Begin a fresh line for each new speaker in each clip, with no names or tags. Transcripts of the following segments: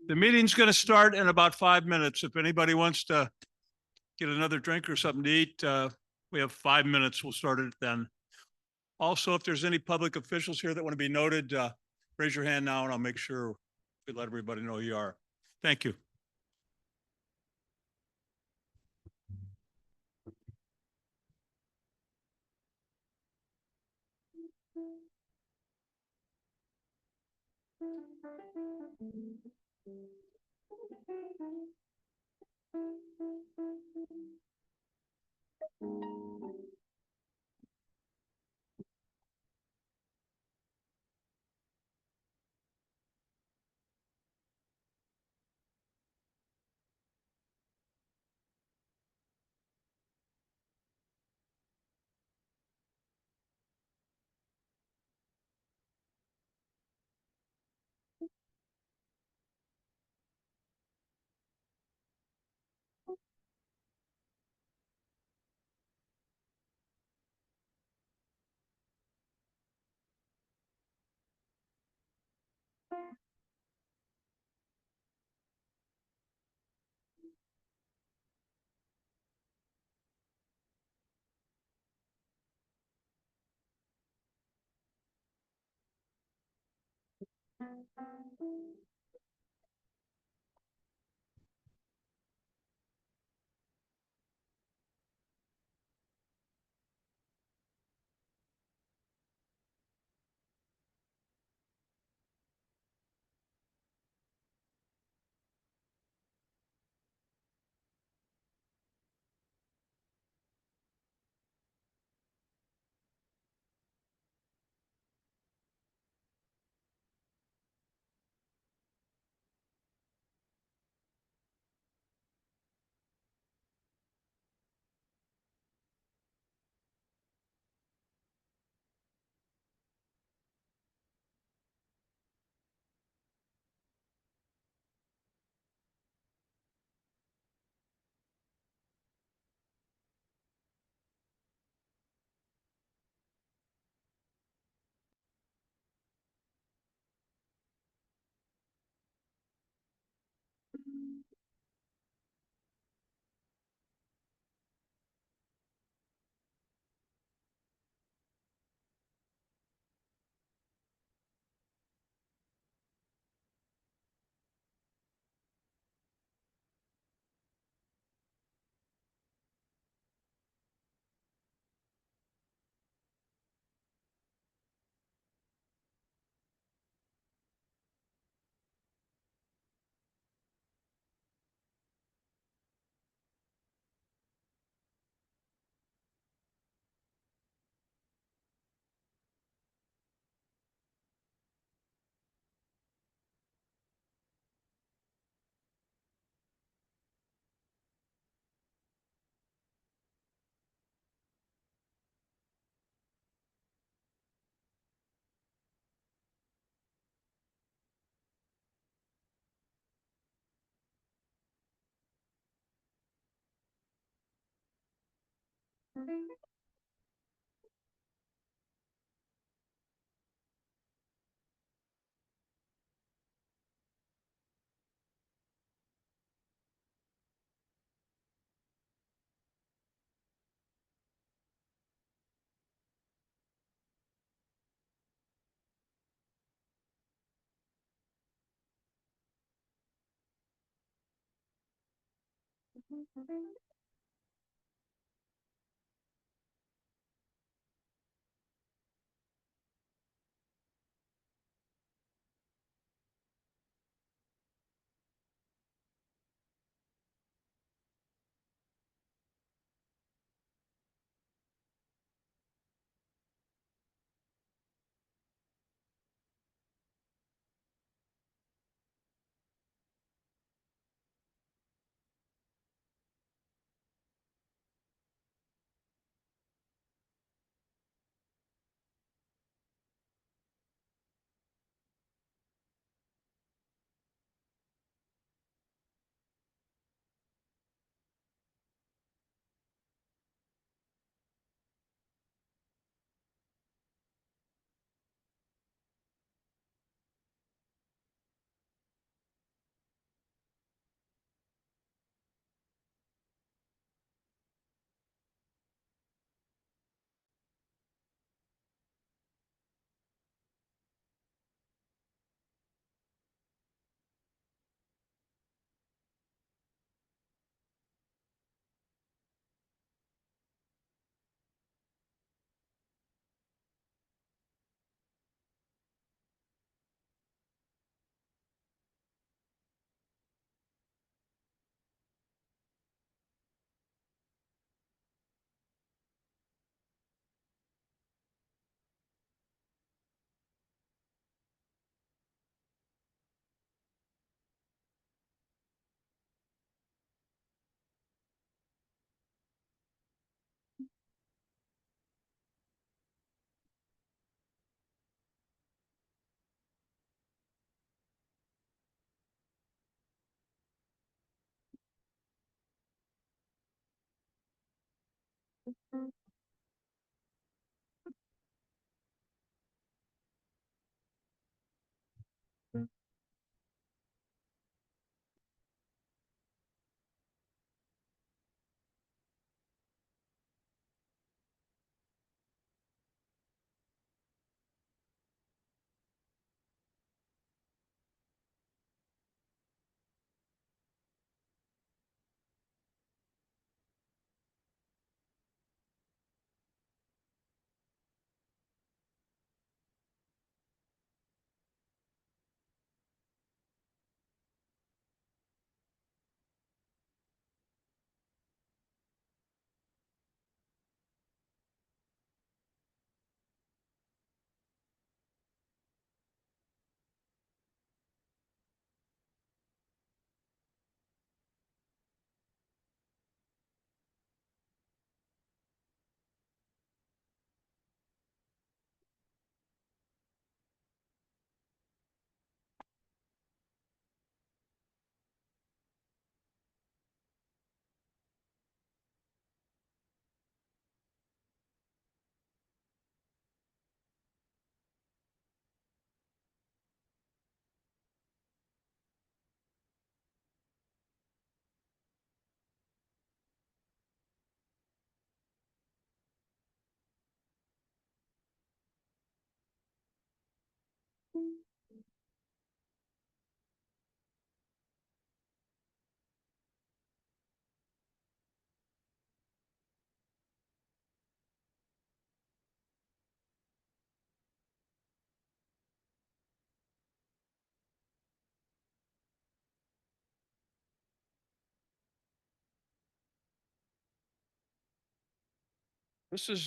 The meeting's going to start in about 5 minutes. If anybody wants to get another drink or something to eat, we have 5 minutes. We'll start it then. Also, if there's any public officials here that want to be noted, raise your hand now and I'll make sure we let everybody know who you are. Thank you.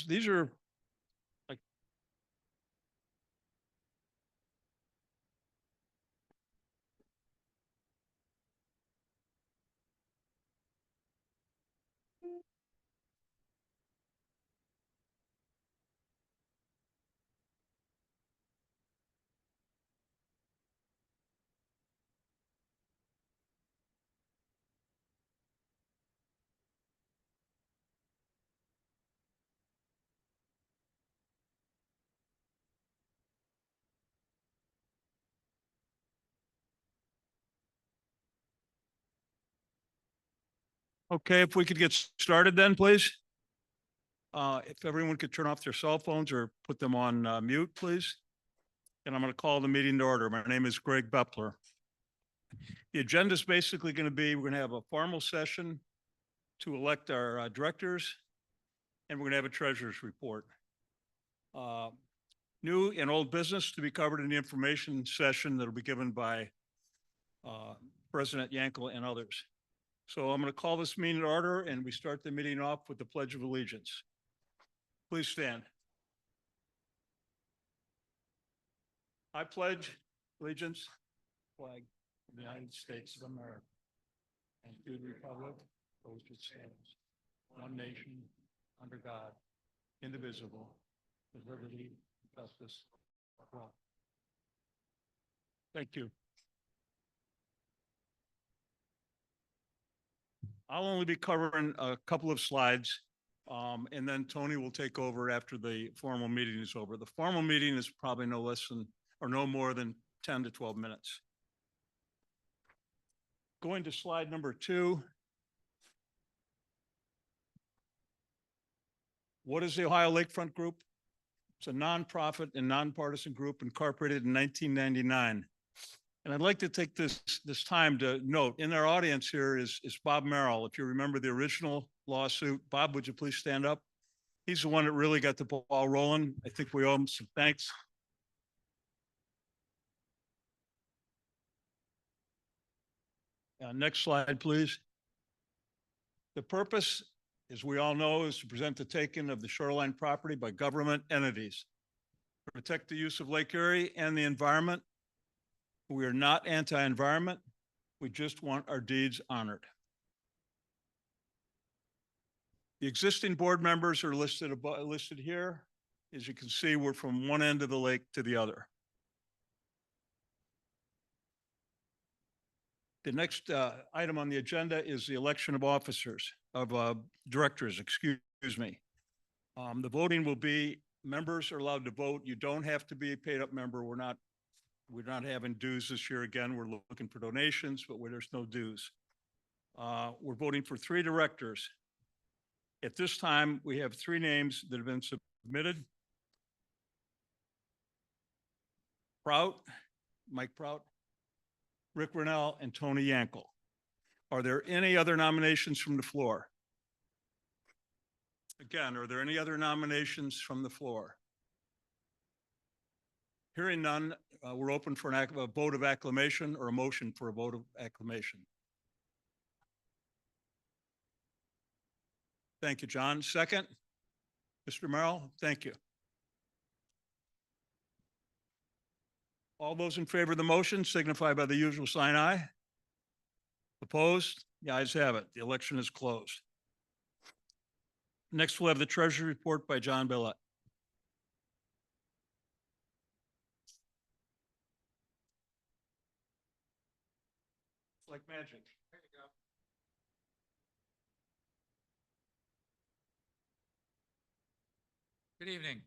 These are like, okay, if we could get started then, please. If everyone could turn off their cell phones or put them on mute, please. And I'm going to call the meeting to order. My name is Greg Bepler. The agenda is basically going to be, we're going to have a formal session to elect our directors, and we're going to have a treasurer's report. New and old business to be covered in the information session that'll be given by President Yankel and others. So I'm going to call this meeting to order, and we start the meeting off with the Pledge of Allegiance. Please stand. I pledge allegiance to the flag of the United States of America and to the republic for which it stands, one nation, under God, indivisible, with liberty and justice for all. Thank you. I'll only be covering a couple of slides, and then Tony will take over after the formal meeting is over. The formal meeting is probably no less than, or no more than 10 to 12 minutes. Going to slide number 2. What is the Ohio Lakefront Group? It's a nonprofit and nonpartisan group incorporated in 1999. And I'd like to take this time to note, in our audience here is Bob Merrill. If you remember the original lawsuit, Bob, would you please stand up? He's the one that really got the ball rolling. I think we owe him some thanks. Next slide, please. The purpose, as we all know, is to prevent the taking of the shoreline property by government entities, protect the use of Lake Erie and the environment. We are not anti-environment. We just want our deeds honored. The existing board members are listed here. As you can see, we're from one end of the lake to the other. The next item on the agenda is the election of officers, of directors, excuse me. The voting will be, members are allowed to vote. You don't have to be a paid up member. We're not having dues this year. Again, we're looking for donations, but where there's no dues. We're voting for 3 directors. At this time, we have 3 names that have been submitted. Prout, Mike Prout, Rick Rennell, and Tony Yankel. Are there any other nominations from the floor? Again, are there any other nominations from the floor? Hearing none, we're open for a vote of acclamation or a motion for a vote of acclamation. Thank you, John. Second, Mr. Merrill, thank you. All those in favor of the motion signify by the usual sign aye. Opposed? The ayes have it. The election is closed. Next, we'll have the Treasury report by John Billette. It's like magic. There you go.
Good evening.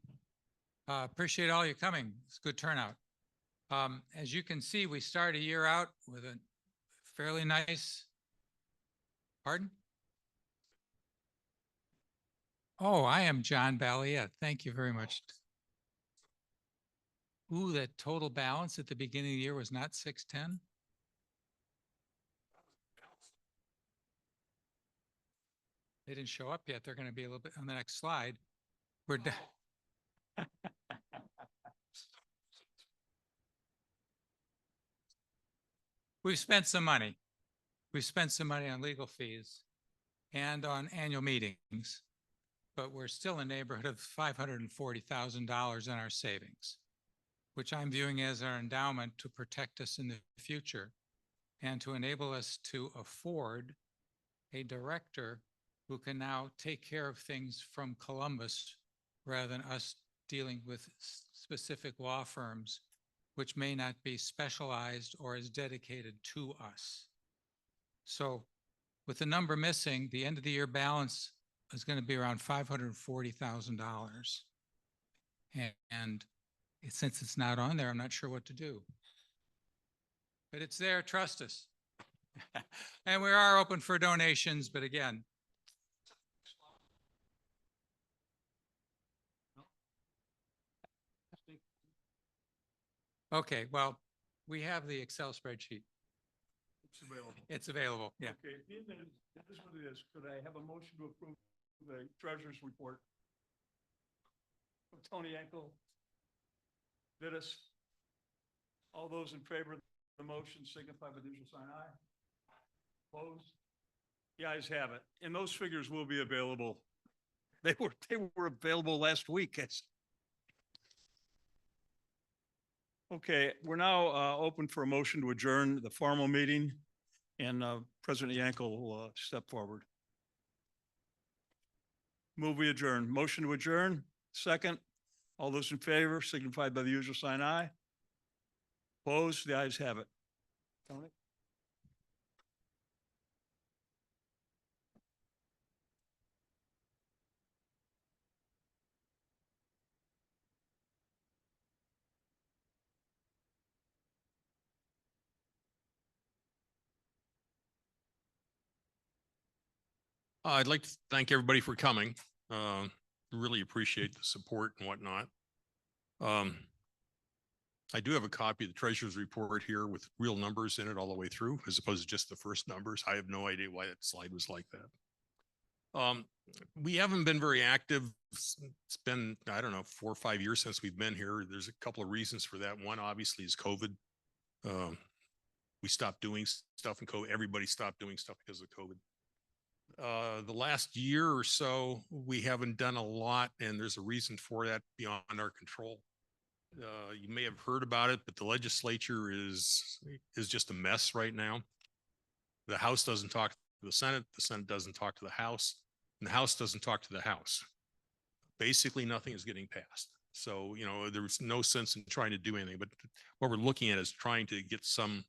Appreciate all you coming. It's a good turnout. As you can see, we start a year out with a fairly nice, pardon? Oh, I am John Balliet. Thank you very much. Ooh, that total balance at the beginning of the year was not 610. They didn't show up yet. They're going to be a little bit on the next slide. We're done. We've spent some money. We've spent some money on legal fees and on annual meetings, but we're still in the neighborhood of $540,000 in our savings, which I'm viewing as our endowment to protect us in the future and to enable us to afford a director who can now take care of things from Columbus rather than us dealing with specific law firms which may not be specialized or as dedicated to us. So with the number missing, the end of the year balance is going to be around $540,000. And since it's not on there, I'm not sure what to do. But it's there, trust us. And we are open for donations, but again, okay, well, we have the Excel spreadsheet.
It's available.
It's available, yeah.
Okay, this is what it is. Could I have a motion to approve the treasurer's report? Tony Yankel, Vidas. All those in favor of the motion signify by the usual sign aye. Opposed? The ayes have it. And those figures will be available. They were available last week. Okay, we're now open for a motion to adjourn the formal meeting, and President Yankel will step forward. Move we adjourn. Motion to adjourn. Second. All those in favor signify by the usual sign aye. Opposed? The ayes have it. Tony?
I'd like to thank everybody for coming. Really appreciate the support and whatnot. I do have a copy of the treasurer's report here with real numbers in it all the way through, as opposed to just the first numbers. I have no idea why that slide was like that. We haven't been very active. It's been, I don't know, 4 or 5 years since we've been here. There's a couple of reasons for that. One, obviously, is COVID. We stopped doing stuff in COVID. Everybody stopped doing stuff because of COVID. The last year or so, we haven't done a lot, and there's a reason for that beyond our control. You may have heard about it, but the legislature is just a mess right now. The House doesn't talk to the Senate doesn't talk to the House, and the House doesn't talk to the House. Basically, nothing is getting passed. So, you know, there's no sense in trying to do anything, but what we're looking at is trying to get some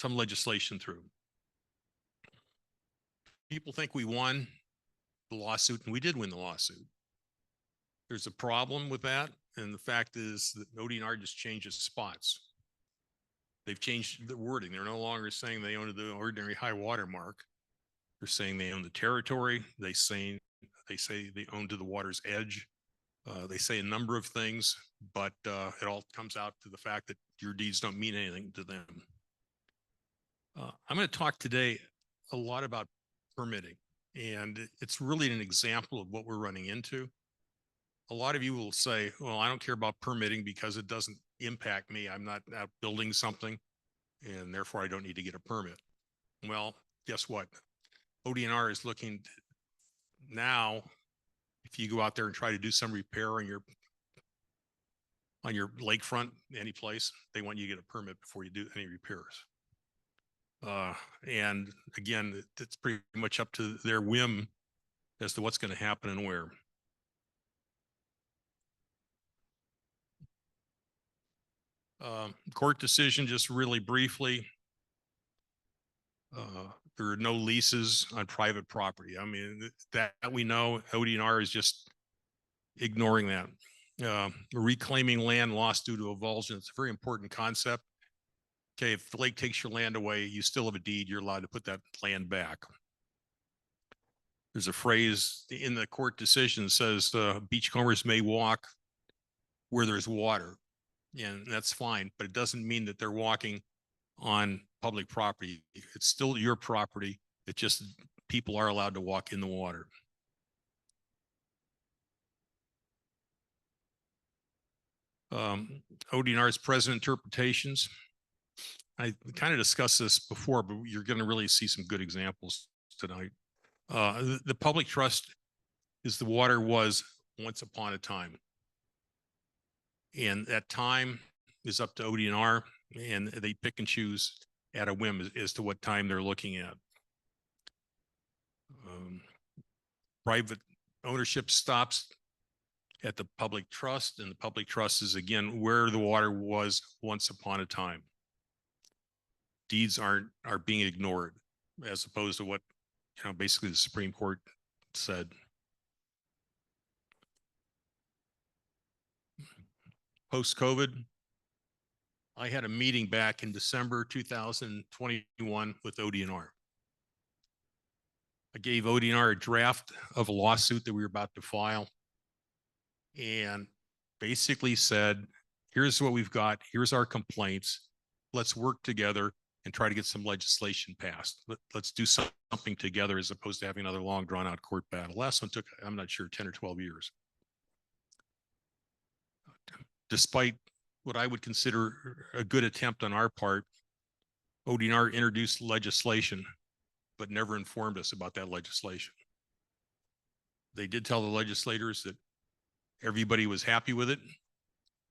legislation through. People think we won. the lawsuit, and we did win the lawsuit. There's a problem with that, and the fact is that ODNR just changes spots. They've changed the wording. They're no longer saying they own the ordinary high water mark. They're saying they own the territory. They say they own to the water's edge. They say a number of things, but it all comes out to the fact that your deeds don't mean anything to them. I'm going to talk today a lot about permitting, and it's really an example of what we're running into. A lot of you will say, well, I don't care about permitting because it doesn't impact me. I'm not out building something, and therefore I don't need to get a permit. Well, guess what? ODNR is looking now, if you go out there and try to do some repair on your lakefront, any place, they want you to get a permit before you do any repairs. And again, it's pretty much up to their whim as to what's going to happen and where. Court decision, just really briefly. There are no leases on private property. I mean, that we know ODNR is just ignoring that. Reclaiming land lost due to avulsion. It's a very important concept. Okay, if the lake takes your land away, you still have a deed. You're allowed to put that land back. There's a phrase in the court decision that says beachcombers may walk where there's water, and that's fine, but it doesn't mean that they're walking on public property. It's still your property. It just, people are allowed to walk in the water. ODNR's present interpretations. I kind of discussed this before, but you're going to really see some good examples tonight. The public trust is the water was once upon a time. And that time is up to ODNR, and they pick and choose at a whim as to what time they're looking at. Private ownership stops at the public trust, and the public trust is again where the water was once upon a time. Deeds are being ignored, as opposed to what basically the Supreme Court said. Post-COVID, I had a meeting back in December 2021 with ODNR. I gave ODNR a draft of a lawsuit that we were about to file, and basically said, here's what we've got, here's our complaints, let's work together and try to get some legislation passed. Let's do something together as opposed to having another long drawn out court battle. Last one took, I'm not sure, 10 or 12 years. Despite what I would consider a good attempt on our part, ODNR introduced legislation, but never informed us about that legislation. They did tell the legislators that everybody was happy with it.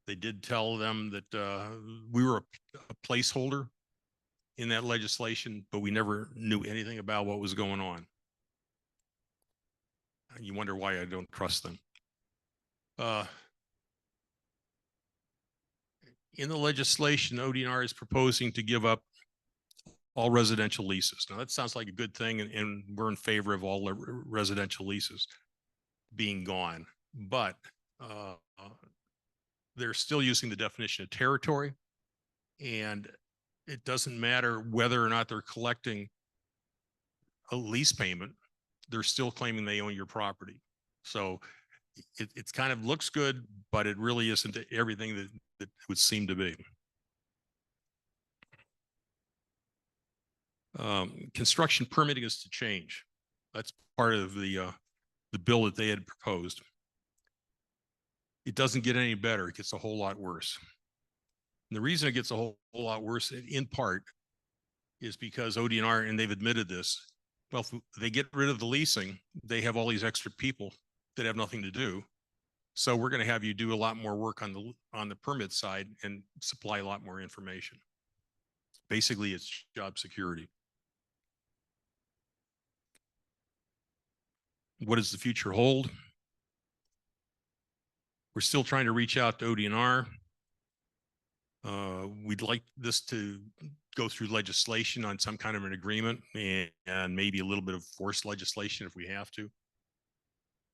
They did tell them that we were a placeholder in that legislation, but we never knew anything about what was going on. You wonder why I don't trust them. In the legislation, ODNR is proposing to give up all residential leases. Now that sounds like a good thing, and we're in favor of all residential leases being gone, but they're still using the definition of territory, and it doesn't matter whether or not they're collecting a lease payment, they're still claiming they own your property. So it's kind of looks good, but it really isn't everything that it would seem to be. Construction permitting is to change. That's part of the bill that they had proposed. It doesn't get any better. It gets a whole lot worse. And the reason it gets a whole lot worse, in part, is because ODNR, and they've admitted this, well, if they get rid of the leasing, they have all these extra people that have nothing to do. So we're going to have you do a lot more work on the permit side and supply a lot more information. Basically, it's job security. What does the future hold? We're still trying to reach out to ODNR. We'd like this to go through legislation on some kind of an agreement, and maybe a little bit of forced legislation if we have to.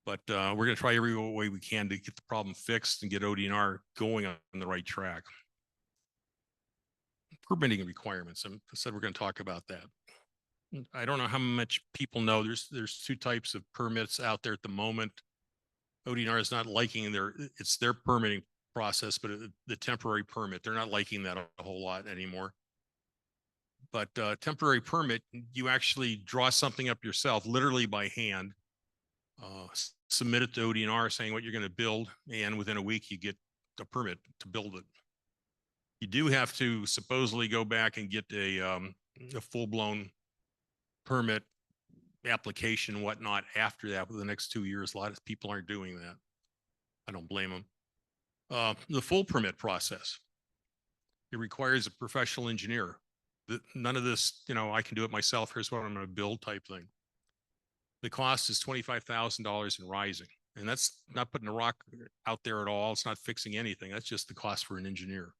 But we're going to try every way we can to get the problem fixed and get ODNR going on the right track. Permitting requirements. I said we're going to talk about that. I don't know how much people know. There's two types of permits out there at the moment. ODNR is not liking it's their permitting process, but the temporary permit, they're not liking that a whole lot anymore. But temporary permit, you actually draw something up yourself, literally by hand, submit it to ODNR saying what you're going to build, and within a week you get a permit to build it. You do have to supposedly go back and get a full-blown permit application and whatnot after that for the next 2 years. A lot of people aren't doing that. I don't blame them. The full permit process, it requires a professional engineer. None of this, I can do it myself. Here's what I'm going to build type thing. The cost is $25,000 and rising. And that's not putting a rock out there at all. It's not fixing anything. That's just the cost for an engineer.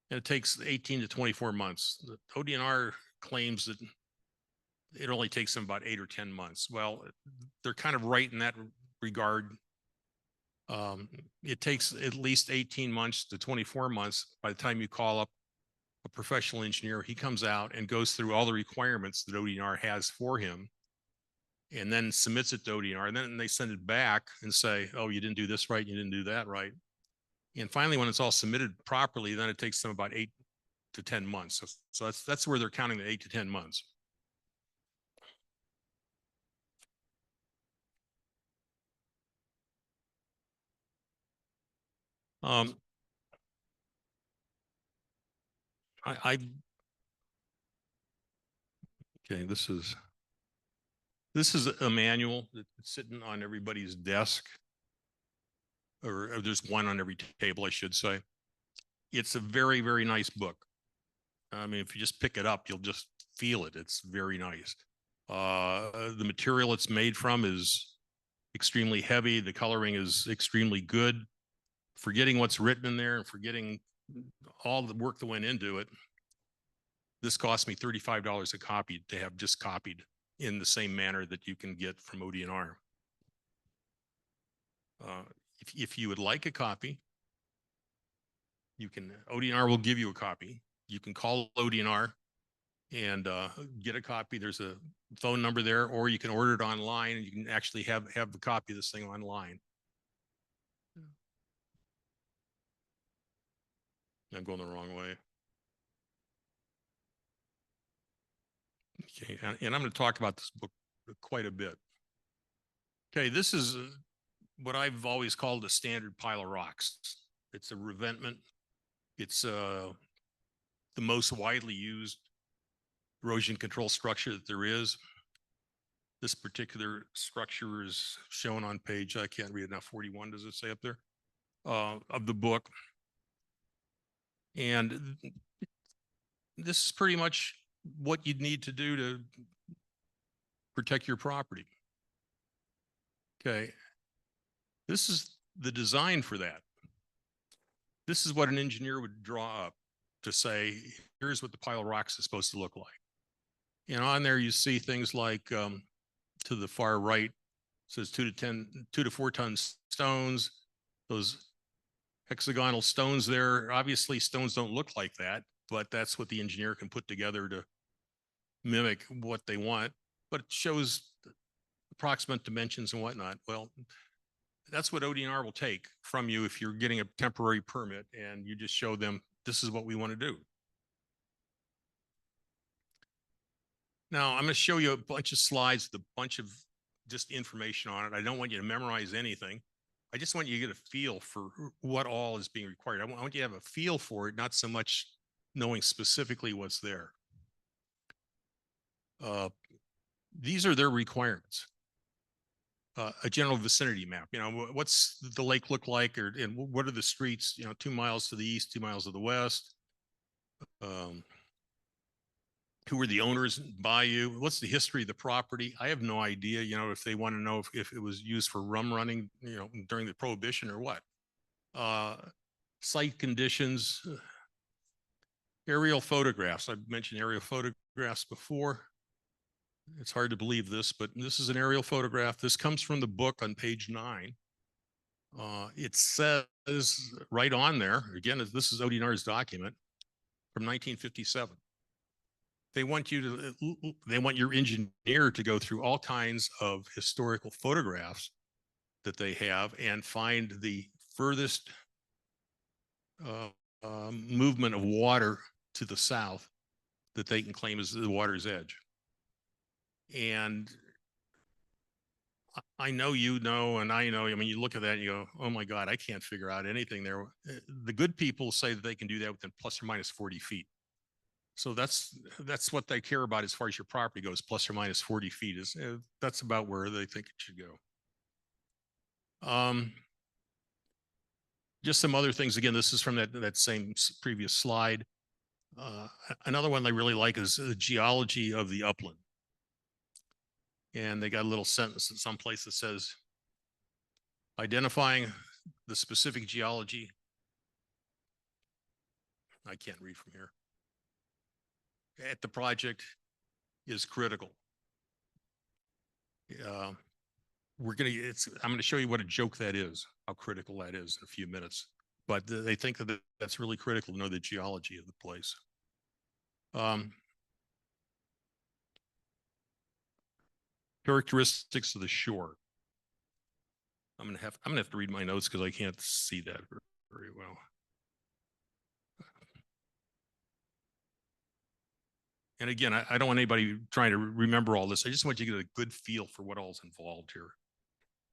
And it takes 18 to 24 months. The ODNR claims that it only takes them about 8 or 10 months. Well, they're kind of right in that regard. It takes at least 18 months to 24 months by the time you call up a professional engineer. He comes out and goes through all the requirements that ODNR has for him and then submits it to ODNR. And then they send it back and say, oh, you didn't do this right. You didn't do that right. And finally, when it's all submitted properly, then it takes them about 8 to 10 months. So that's where they're counting the 8 to 10 months. Okay, this is a manual that's sitting on everybody's desk, or there's one on every table, I should say. It's a very, very nice book. I mean, if you just pick it up, you'll just feel it. It's very nice. The material it's made from is extremely heavy. The coloring is extremely good. Forgetting what's written in there and forgetting all the work that went into it, this cost me $35 a copy to have just copied in the same manner that you can get from ODNR. If you would like a copy, ODNR will give you a copy. You can call ODNR and get a copy. There's a phone number there, or you can order it online and you can actually have the copy of this thing online. I'm going the wrong way. Okay, and I'm going to talk about this book quite a bit. Okay, this is what I've always called a standard pile of rocks. It's a revetment. It's the most widely used erosion control structure that there is. This particular structure is shown on page, I can't read it now, 41, does it say up there, of the book. And this is pretty much what you'd need to do to protect your property. Okay, this is the design for that. This is what an engineer would draw up to say, here's what the pile of rocks is supposed to look like. And on there, you see things like to the far right, says 2 to 4 ton stones. Those hexagonal stones there, obviously stones don't look like that, but that's what the engineer can put together to mimic what they want, but it shows approximate dimensions and whatnot. Well, that's what ODNR will take from you if you're getting a temporary permit and you just show them, this is what we want to do. Now, I'm going to show you a bunch of slides with a bunch of just information on it. I don't want you to memorize anything. I just want you to get a feel for what all is being required. I want you to have a feel for it, not so much knowing specifically what's there. These are their requirements. A general vicinity map, what's the lake look like, and what are the streets, 2 miles to the east, 2 miles to the west? Who are the owners by you? What's the history of the property? I have no idea, if they want to know if it was used for rum running, during the Prohibition or what. Site conditions, aerial photographs. I've mentioned aerial photographs before. It's hard to believe this, but this is an aerial photograph. This comes from the book on page 9. It says right on there, again, this is ODNR's document from 1957. They want your engineer to go through all kinds of historical photographs that they have and find the furthest movement of water to the south that they can claim is the water's edge. And I know, you know, and I know, I mean, you look at that and you go, oh my God, I can't figure out anything there. The good people say that they can do that within plus or minus 40 feet. So that's what they care about as far as your property goes, plus or minus 40 feet is that's about where they think it should go. Just some other things. Again, this is from that same previous slide. Another one I really like is the geology of the upland. And they got a little sentence in some place that says, identifying the specific geology. I can't read from here. At the project is critical. I'm going to show you what a joke that is, how critical that is in a few minutes. But they think that that's really critical to know the geology of the place. Characteristics of the shore. I'm gonna have to read my notes because I can't see that very well. And again, I don't want anybody trying to remember all this. I just want you to get a good feel for what all's involved here.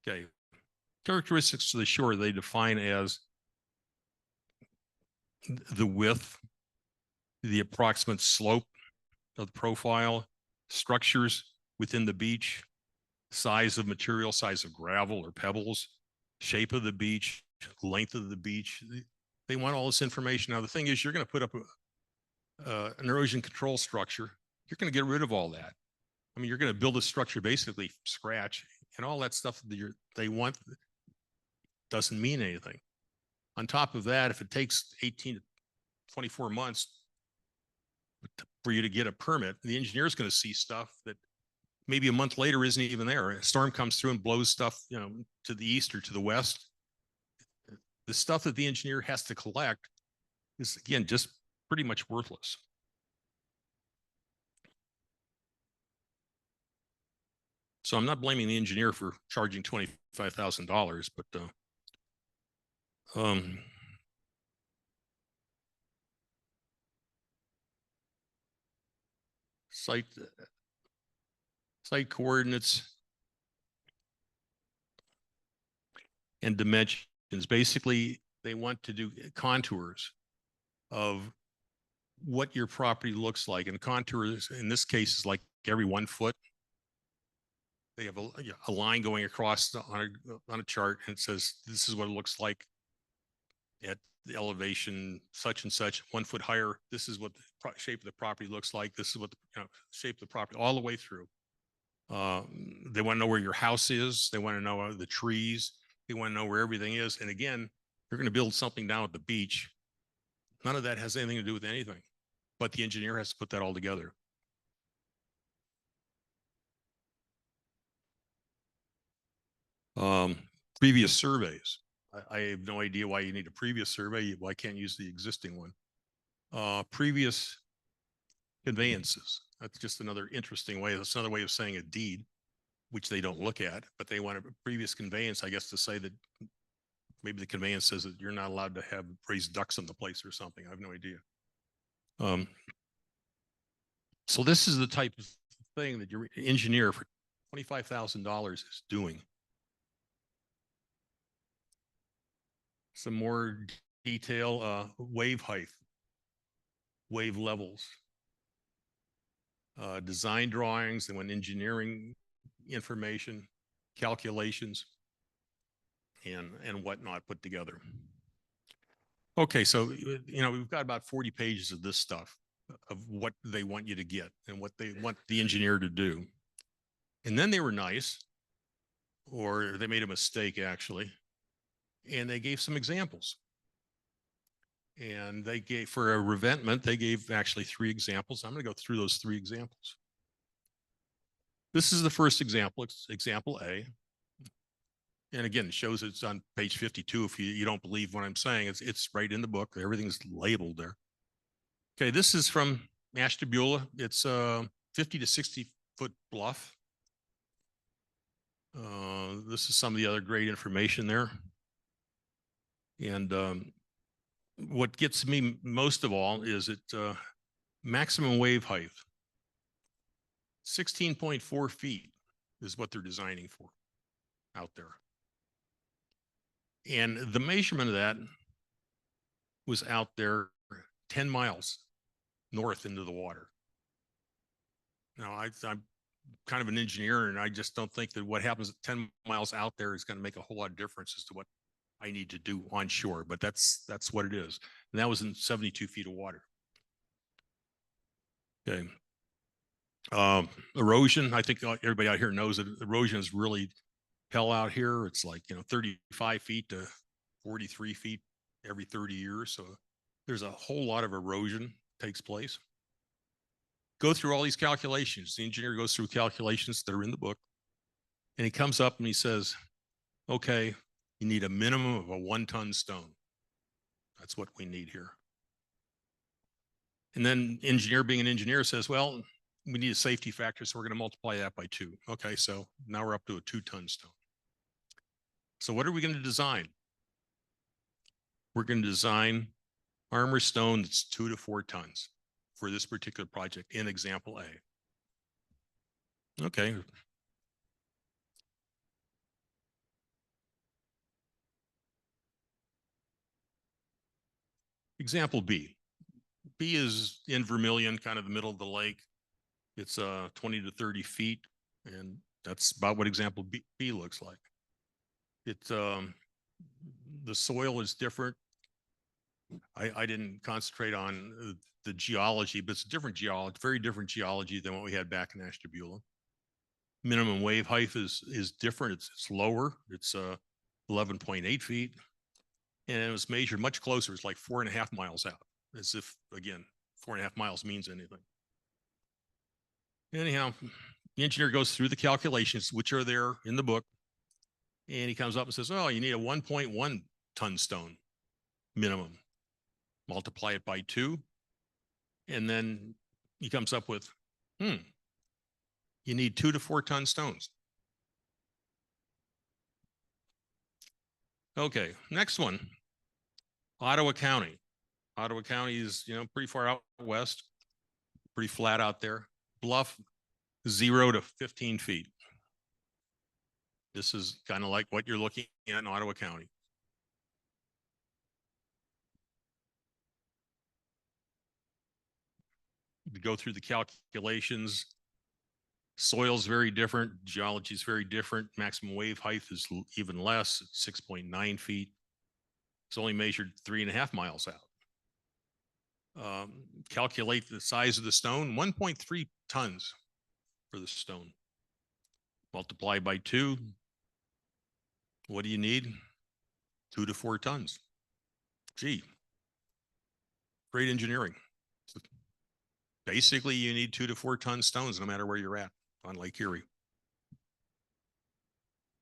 Okay. Characteristics of the shore, they define as the width, the approximate slope of the profile, structures within the beach, size of material, size of gravel or pebbles, shape of the beach, length of the beach. They want all this information. Now, the thing is, you're going to put up an erosion control structure. You're going to get rid of all that. I mean, you're going to build a structure basically from scratch, and all that stuff that they want doesn't mean anything. On top of that, if it takes 18 to 24 months for you to get a permit, the engineer is going to see stuff that maybe a month later isn't even there. A storm comes through and blows stuff, you know, to the east or to the west. The stuff that the engineer has to collect is, again, just pretty much worthless. So I'm not blaming the engineer for charging $25,000, but site coordinates and dimensions. Basically, they want to do contours of what your property looks like. And contours in this case is like every 1 foot. They have a line going across on a chart, and it says this is what it looks like at the elevation such and such, 1 foot higher. This is what the shape of the property looks like. This is what the shape of the property all the way through. They want to know where your house is. They want to know the trees. They want to know where everything is. And again, you're going to build something down at the beach. None of that has anything to do with anything, but the engineer has to put that all together. Previous surveys. I have no idea why you need a previous survey. Why can't you use the existing one? Previous conveyances. That's just another interesting way. That's another way of saying a deed, which they don't look at, but they want a previous conveyance, I guess, to say that maybe the conveyance says that you're not allowed to have raised ducks on the place or something. I have no idea. So this is the type of thing that your engineer for $25,000 is doing. Some more detail, wave height, wave levels, design drawings, and when engineering information, calculations, and whatnot put together. Okay, so, you know, we've got about 40 pages of this stuff of what they want you to get and what they want the engineer to do. And then they were nice, or they made a mistake actually, and they gave some examples. And they gave, for a revetment, they gave actually 3 examples. I'm going to go through those 3 examples. This is the first example. It's example A. And again, it shows it's on page 52. If you don't believe what I'm saying, it's right in the book. Everything's labeled there. Okay, this is from Ashtabula. It's a 50 to 60 foot bluff. This is some of the other great information there. And what gets me most of all is it maximum wave height. 16.4 feet is what they're designing for out there. And the measurement of that was out there 10 miles north into the water. Now, I'm kind of an engineer, and I just don't think that what happens 10 miles out there is going to make a whole lot of difference as to what I need to do on shore, but that's what it is. And that was in 72 feet of water. Okay. Erosion, I think everybody out here knows that erosion is really hell out here. It's like, 35 feet to 43 feet every 30 years. So there's a whole lot of erosion takes place. Go through all these calculations. The engineer goes through calculations that are in the book, and he comes up and he says, okay, you need a minimum of a 1-ton stone. That's what we need here. And then engineer, being an engineer, says, well, we need a safety factor, so we're going to multiply that by 2. Okay, so now we're up to a 2-ton stone. So what are we going to design? We're going to design armor stone that's 2 to 4 tons for this particular project in example A. Okay. Example B. B is in Vermilion, kind of the middle of the lake. It's 20 to 30 feet, and that's about what example B looks like. It's the soil is different. I didn't concentrate on the geology, but it's different geology, very different geology than what we had back in Ashtabula. Minimum wave height is different. It's lower. It's 11.8 feet, and it was measured much closer. It's like 4.5 miles out, as if, again, 4.5 miles means anything. Anyhow, the engineer goes through the calculations, which are there in the book, and he comes up and says, oh, you need a 1.1 ton stone minimum. Multiply it by 2, and then he comes up with, you need 2 to 4 ton stones. Okay, next one, Ottawa County. Ottawa County is, pretty far out west, pretty flat out there. Bluff, 0 to 15 feet. This is kind of like what you're looking at in Ottawa County. We go through the calculations. Soil's very different. Geology is very different. Maximum wave height is even less, 6.9 feet. It's only measured 3.5 miles out. Calculate the size of the stone, 1.3 tons for the stone. Multiply by 2. What do you need? 2 to 4 tons. Gee, great engineering. So basically, you need 2 to 4 ton stones no matter where you're at on Lake Erie.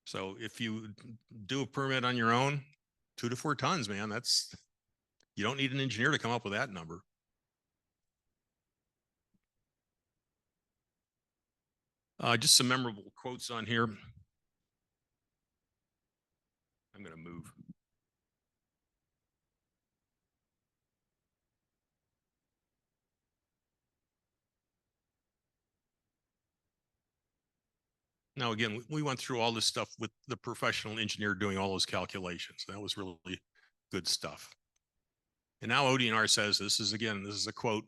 So if you do a permit on your own, 2 to 4 tons, man, you don't need an engineer to come up with that number. Just some memorable quotes on here. I'm going to move. Now, again, we went through all this stuff with the professional engineer doing all those calculations. That was really good stuff. And now ODNR says, this is a quote,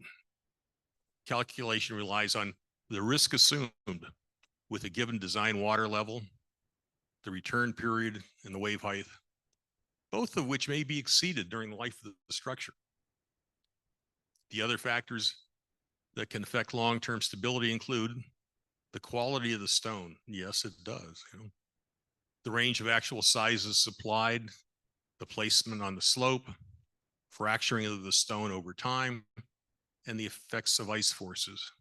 calculation relies on the risk assumed with a given design water level, the return period, and the wave height, both of which may be exceeded during the life of the structure. The other factors that can affect long-term stability include the quality of the stone. Yes, it does. The range of actual sizes supplied, the placement on the slope, fracturing of the stone over time, and the effects of ice forces.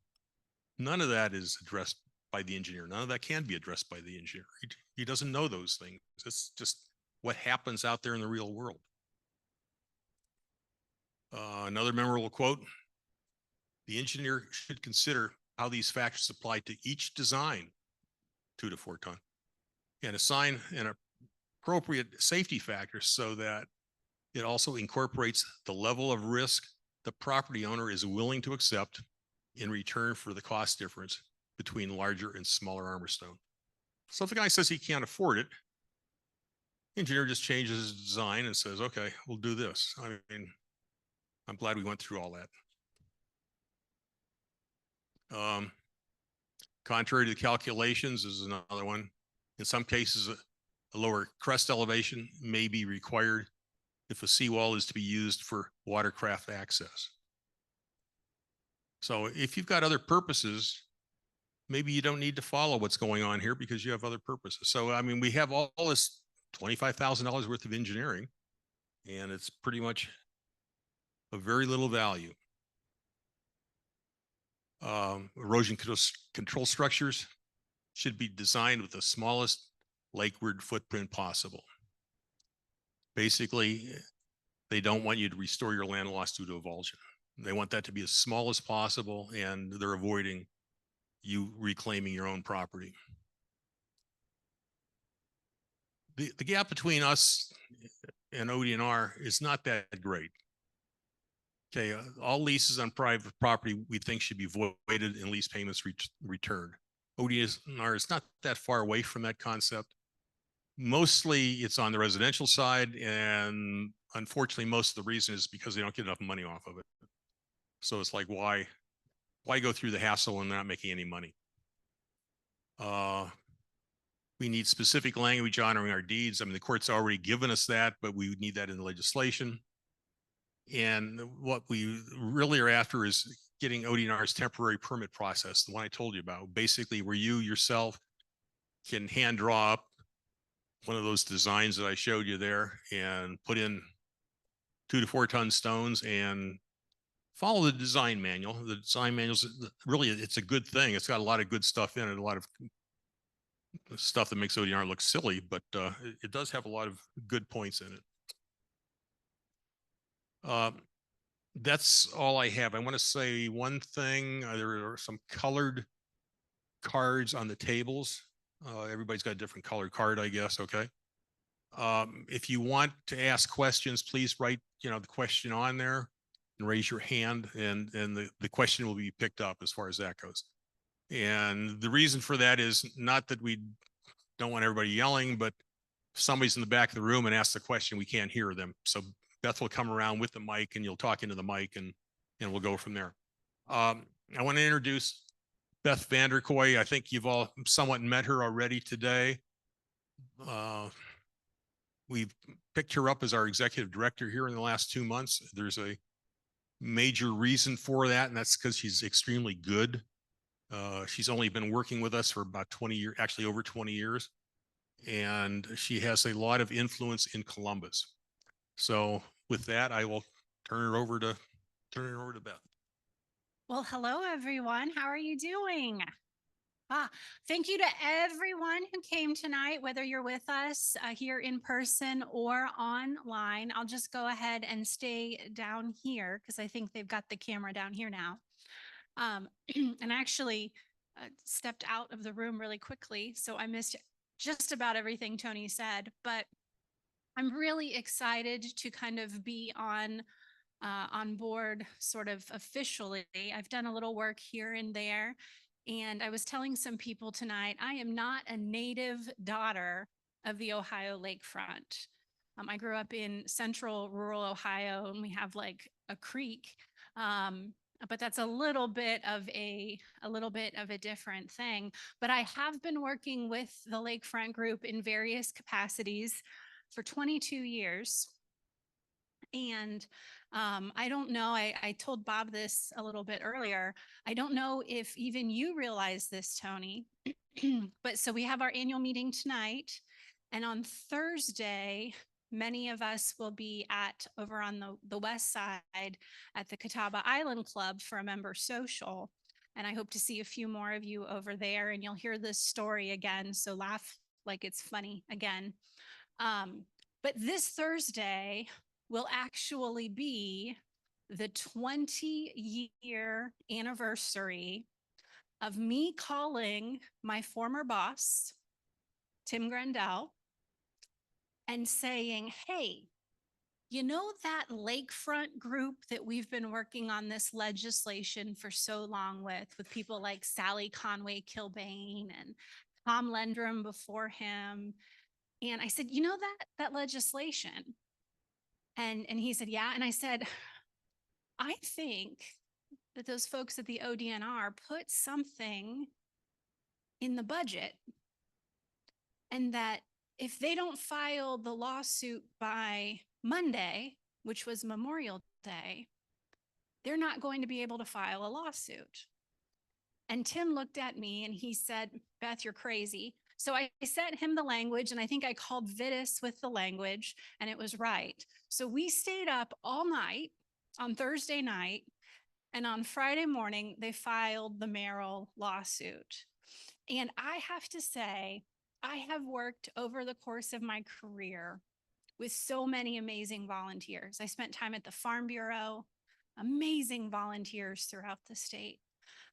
None of that is addressed by the engineer. None of that can be addressed by the engineer. He doesn't know those things. It's just what happens out there in the real world. Another memorable quote, the engineer should consider how these factors apply to each design 2 to 4 ton and assign an appropriate safety factor so that it also incorporates the level of risk the property owner is willing to accept in return for the cost difference between larger and smaller armor stone. So if the guy says he can't afford it, engineer just changes his design and says, okay, we'll do this. I mean, I'm glad we went through all that. Contrary to the calculations is another one. In some cases, a lower crest elevation may be required if a seawall is to be used for watercraft access. So if you've got other purposes, maybe you don't need to follow what's going on here because you have other purposes. So, I mean, we have all this $25,000 worth of engineering, and it's pretty much of very little value. Erosion control structures should be designed with the smallest lakeward footprint possible. Basically, they don't want you to restore your land loss due to avulsion. They want that to be as small as possible, and they're avoiding you reclaiming your own property. The gap between us and ODNR is not that great. Okay, all leases on private property we think should be voided and lease payments returned. ODNR is not that far away from that concept. Mostly it's on the residential side, and unfortunately most of the reason is because they don't get enough money off of it. So it's like, why go through the hassle when they're not making any money? We need specific language honoring our deeds. I mean, the court's already given us that, but we need that in the legislation. And what we really are after is getting ODNR's temporary permit process, the one I told you about, basically where you yourself can hand draw up one of those designs that I showed you there and put in 2 to 4 ton stones and follow the design manual. The design manual's really, it's a good thing. It's got a lot of good stuff in it, a lot of stuff that makes ODNR look silly, but it does have a lot of good points in it. That's all I have. I want to say one thing. There are some colored cards on the tables. Everybody's got a different colored card, I guess. Okay. If you want to ask questions, please write, the question on there and raise your hand, and the question will be picked up as far as that goes. And the reason for that is not that we don't want everybody yelling, but if somebody's in the back of the room and asks a question, we can't hear them. So Beth will come around with the mic and you'll talk into the mic, and we'll go from there. I want to introduce Beth Vanderkoy. I think you've all somewhat met her already today. We've picked her up as our executive director here in the last 2 months. There's a major reason for that, and that's because she's extremely good. She's only been working with us for about 20 years, actually over 20 years. And she has a lot of influence in Columbus. So with that, I will turn it over to Beth.
Well, hello, everyone. How are you doing? Thank you to everyone who came tonight, whether you're with us here in person or online. I'll just go ahead and stay down here because I think they've got the camera down here now. And actually stepped out of the room really quickly, so I missed just about everything Tony said, but I'm really excited to kind of be on board sort of officially. I've done a little work here and there, and I was telling some people tonight, I am not a native daughter of the Ohio lakefront. I grew up in central rural Ohio, and we have like a creek. But that's a little bit of a different thing. But I have been working with the Lakefront Group in various capacities for 22 years. And I don't know, I told Bob this a little bit earlier. I don't know if even you realize this, Tony, but so we have our annual meeting tonight. And on Thursday, many of us will be over on the west side at the Catawba Island Club for a member social. And I hope to see a few more of you over there, and you'll hear this story again. So laugh like it's funny again. But this Thursday will actually be the 20-year anniversary of me calling my former boss, Tim Grandel, and saying, hey, you know that lakefront group that we've been working on this legislation for so long with people like Sally Conway Kilbane and Tom Lendrum before him? And I said, you know that legislation? And he said, yeah. And I said, I think that those folks at the ODNR put something in the budget, and that if they don't file the lawsuit by Monday, which was Memorial Day, they're not going to be able to file a lawsuit. And Tim looked at me and he said, Beth, you're crazy. So I sent him the language, and I think I called Vitis with the language, and it was right. So we stayed up all night on Thursday night, and on Friday morning, they filed the Merrill lawsuit. And I have to say, I have worked over the course of my career with so many amazing volunteers. I spent time at the Farm Bureau, amazing volunteers throughout the state.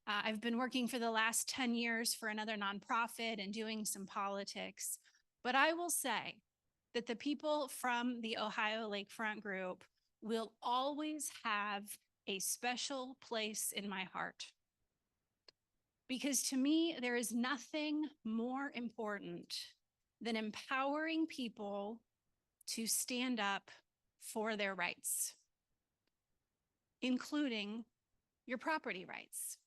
I've been working for the last 10 years for another nonprofit and doing some politics. But I will say that the people from the Ohio Lakefront Group will always have a special place in my heart. Because to me, there is nothing more important than empowering people to stand up for their rights, including your property rights.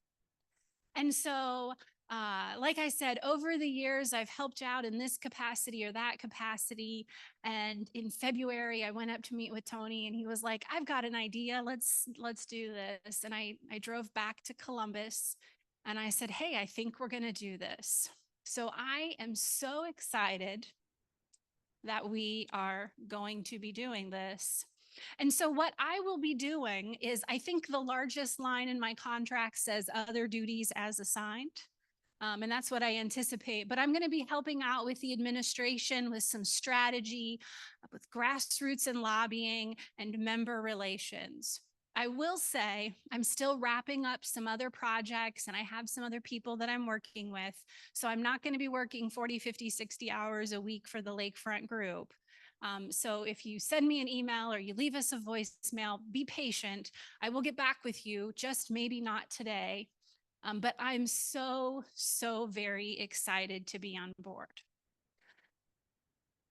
And so, like I said, over the years, I've helped out in this capacity or that capacity. And in February, I went up to meet with Tony, and he was like, I've got an idea. Let's do this. And I drove back to Columbus, and I said, hey, I think we're going to do this. So I am so excited that we are going to be doing this. And so what I will be doing is, I think the largest line in my contract says other duties as assigned. And that's what I anticipate. But I'm going to be helping out with the administration with some strategy, with grassroots and lobbying and member relations. I will say I'm still wrapping up some other projects, and I have some other people that I'm working with. So I'm not going to be working 40, 50, 60 hours a week for the Lakefront Group. So if you send me an email or you leave us a voicemail, be patient. I will get back with you, just maybe not today. But I'm so very excited to be on board.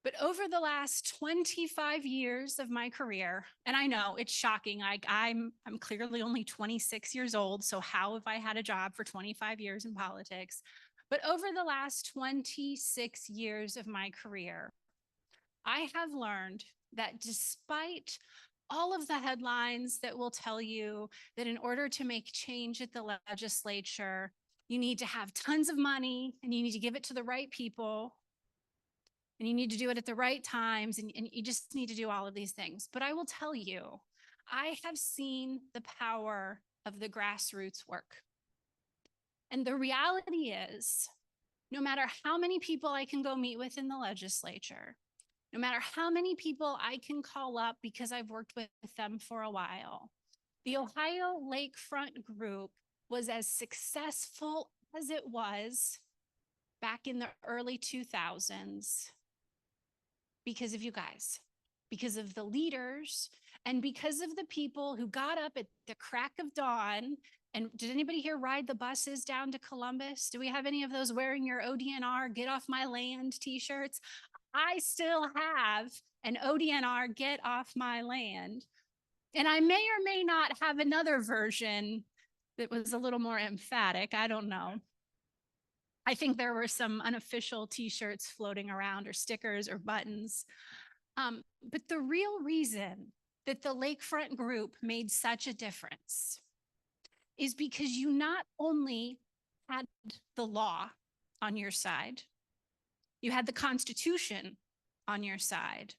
But over the last 25 years of my career, and I know it's shocking, I'm clearly only 26 years old, so how have I had a job for 25 years in politics? But over the last 26 years of my career, I have learned that despite all of the headlines that will tell you that in order to make change at the legislature, you need to have tons of money, and you need to give it to the right people, and you need to do it at the right times, and you just need to do all of these things. But I will tell you, I have seen the power of the grassroots work. And the reality is, no matter how many people I can go meet with in the legislature, no matter how many people I can call up because I've worked with them for a while, the Ohio Lakefront Group was as successful as it was back in the early 2000s because of you guys, because of the leaders, and because of the people who got up at the crack of dawn. And did anybody here ride the buses down to Columbus? Do we have any of those wearing your ODNR Get Off My Land t-shirts? I still have an ODNR Get Off My Land. And I may or may not have another version that was a little more emphatic. I don't know. I think there were some unofficial t-shirts floating around, or stickers or buttons. But the real reason that the Lakefront Group made such a difference is because you not only had the law on your side, you had the Constitution on your side,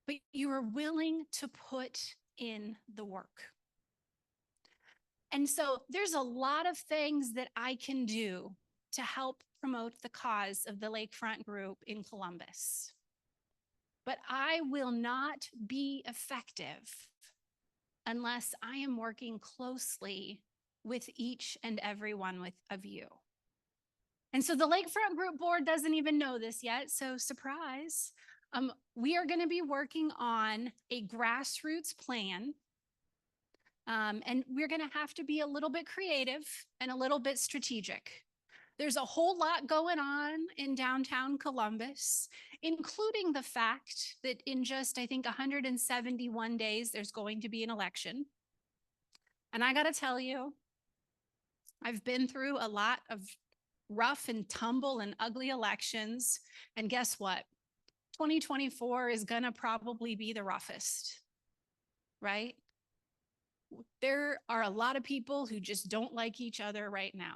but you were willing to put in the work. And so there's a lot of things that I can do to help promote the cause of the Lakefront Group in Columbus. But I will not be effective unless I am working closely with each and every one of you. And so the Lakefront Group Board doesn't even know this yet, so surprise. We are going to be working on a grassroots plan. And we're going to have to be a little bit creative and a little bit strategic. There's a whole lot going on in downtown Columbus, including the fact that in just, I think, 171 days, there's going to be an election. And I got to tell you, I've been through a lot of rough and tumble and ugly elections. And guess what? 2024 is going to probably be the roughest, right? There are a lot of people who just don't like each other right now.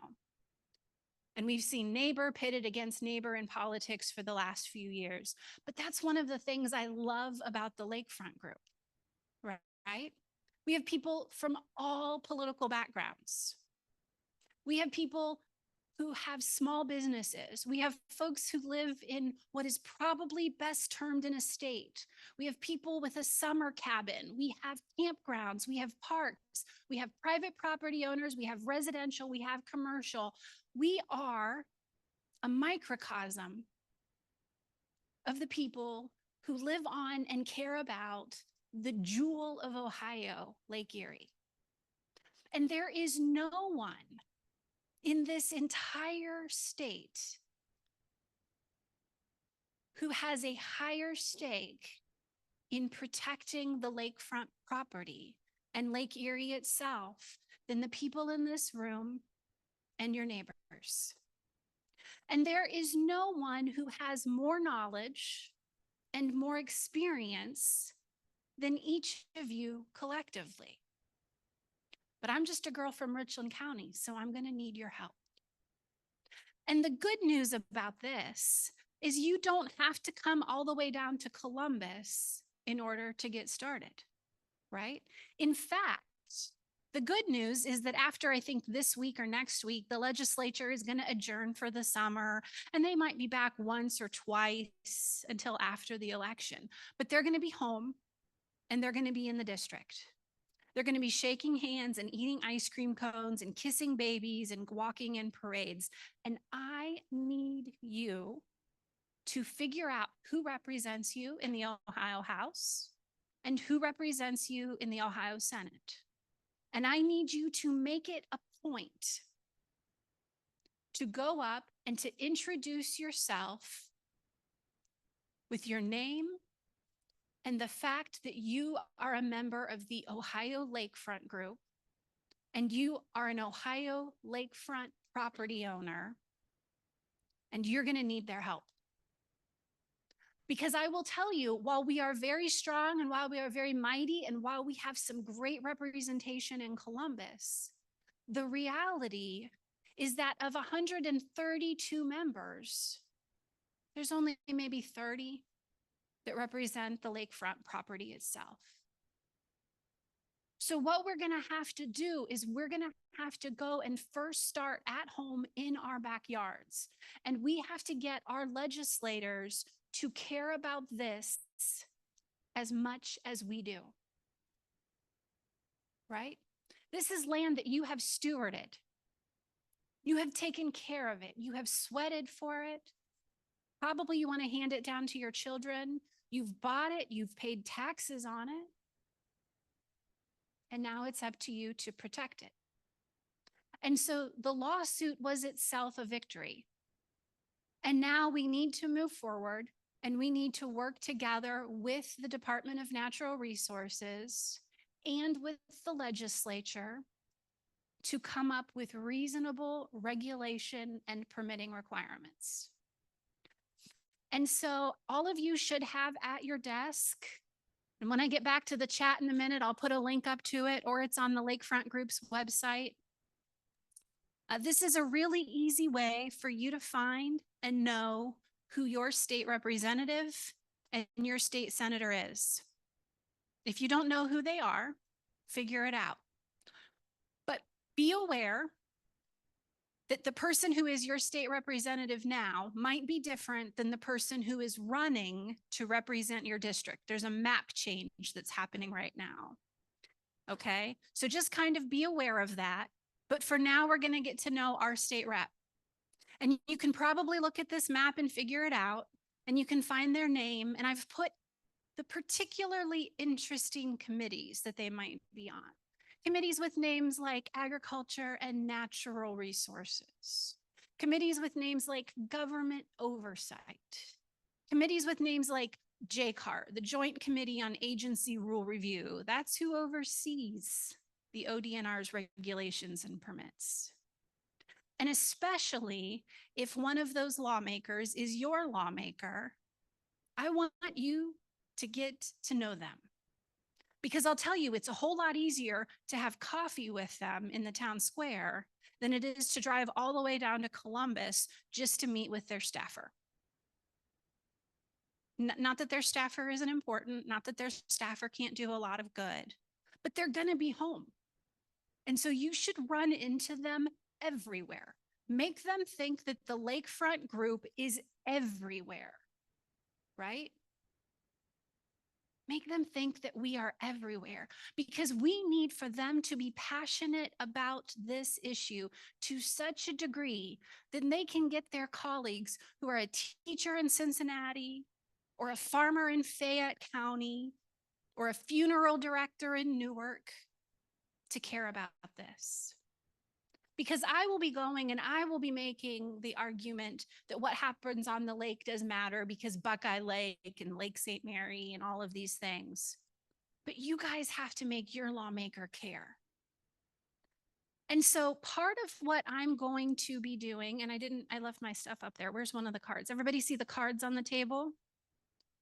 And we've seen neighbor pitted against neighbor in politics for the last few years. But that's one of the things I love about the Lakefront Group, right? We have people from all political backgrounds. We have people who have small businesses. We have folks who live in what is probably best termed an estate. We have people with a summer cabin. We have campgrounds. We have parks. We have private property owners. We have residential. We have commercial. We are a microcosm of the people who live on and care about the jewel of Ohio, Lake Erie. And there is no one in this entire state who has a higher stake in protecting the lakefront property and Lake Erie itself than the people in this room and your neighbors. And there is no one who has more knowledge and more experience than each of you collectively. But I'm just a girl from Richland County, so I'm going to need your help. And the good news about this is you don't have to come all the way down to Columbus in order to get started, right? In fact, the good news is that after, I think, this week or next week, the legislature is going to adjourn for the summer, and they might be back once or twice until after the election. But they're going to be home, and they're going to be in the district. They're going to be shaking hands and eating ice cream cones and kissing babies and walking in parades. And I need you to figure out who represents you in the Ohio House and who represents you in the Ohio Senate. And I need you to make it a point to go up and to introduce yourself with your name and the fact that you are a member of the Ohio Lakefront Group and you are an Ohio lakefront property owner, and you're going to need their help. Because I will tell you, while we are very strong and while we are very mighty and while we have some great representation in Columbus, the reality is that of 132 members, there's only maybe 30 that represent the lakefront property itself. So what we're going to have to do is we're going to have to go and first start at home in our backyards. And we have to get our legislators to care about this as much as we do, right? This is land that you have stewarded. You have taken care of it. You have sweated for it. Probably you want to hand it down to your children. You've bought it. You've paid taxes on it. And now it's up to you to protect it. And so the lawsuit was itself a victory. And now we need to move forward and we need to work together with the Department of Natural Resources and with the legislature to come up with reasonable regulation and permitting requirements. And so all of you should have at your desk, and when I get back to the chat in a minute, I'll put a link up to it, or it's on the Lakefront Group's website. This is a really easy way for you to find and know who your state representative and your state senator is. If you don't know who they are, figure it out. But be aware that the person who is your state representative now might be different than the person who is running to represent your district. There's a map change that's happening right now. Okay, so just kind of be aware of that. But for now, we're going to get to know our state rep. And you can probably look at this map and figure it out, and you can find their name. And I've put the particularly interesting committees that they might be on. Committees with names like Agriculture and Natural Resources. Committees with names like Government Oversight. Committees with names like JCAR, the Joint Committee on Agency Rule Review. That's who oversees the ODNR's regulations and permits. And especially if one of those lawmakers is your lawmaker, I want you to get to know them. Because I'll tell you, it's a whole lot easier to have coffee with them in the town square than it is to drive all the way down to Columbus just to meet with their staffer. Not that their staffer isn't important, not that their staffer can't do a lot of good, but they're going to be home. And so you should run into them everywhere. Make them think that the Lakefront group is everywhere, right? Make them think that we are everywhere, because we need for them to be passionate about this issue to such a degree that they can get their colleagues who are a teacher in Cincinnati or a farmer in Fayette County or a funeral director in Newark to care about this. Because I will be going and I will be making the argument that what happens on the lake does matter because Buckeye Lake and Lake St. Mary and all of these things. But you guys have to make your lawmaker care. And so part of what I'm going to be doing, and I left my stuff up there. Where's one of the cards? Everybody see the cards on the table?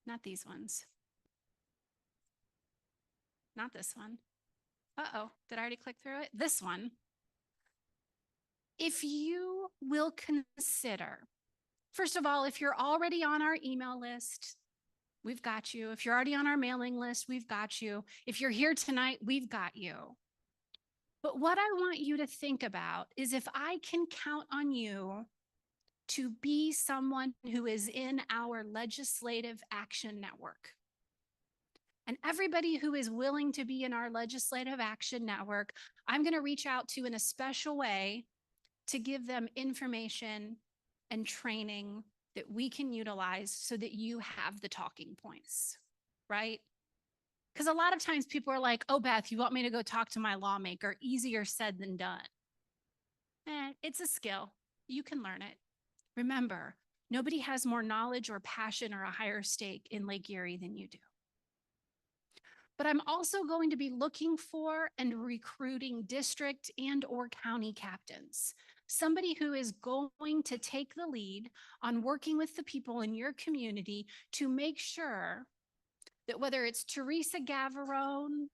Not these ones. Not this one. Uh-oh, did I already click through it? This one. If you will consider, first of all, if you're already on our email list, we've got you. If you're already on our mailing list, we've got you. If you're here tonight, we've got you. But what I want you to think about is if I can count on you to be someone who is in our legislative action network. And everybody who is willing to be in our legislative action network, I'm going to reach out to in a special way to give them information and training that we can utilize so that you have the talking points, right? Because a lot of times people are like, oh, Beth, you want me to go talk to my lawmaker? Easier said than done. It's a skill. You can learn it. Remember, nobody has more knowledge or passion or a higher stake in Lake Erie than you do. But I'm also going to be looking for and recruiting district and or county captains. Somebody who is going to take the lead on working with the people in your community to make sure that whether it's Teresa Gavarone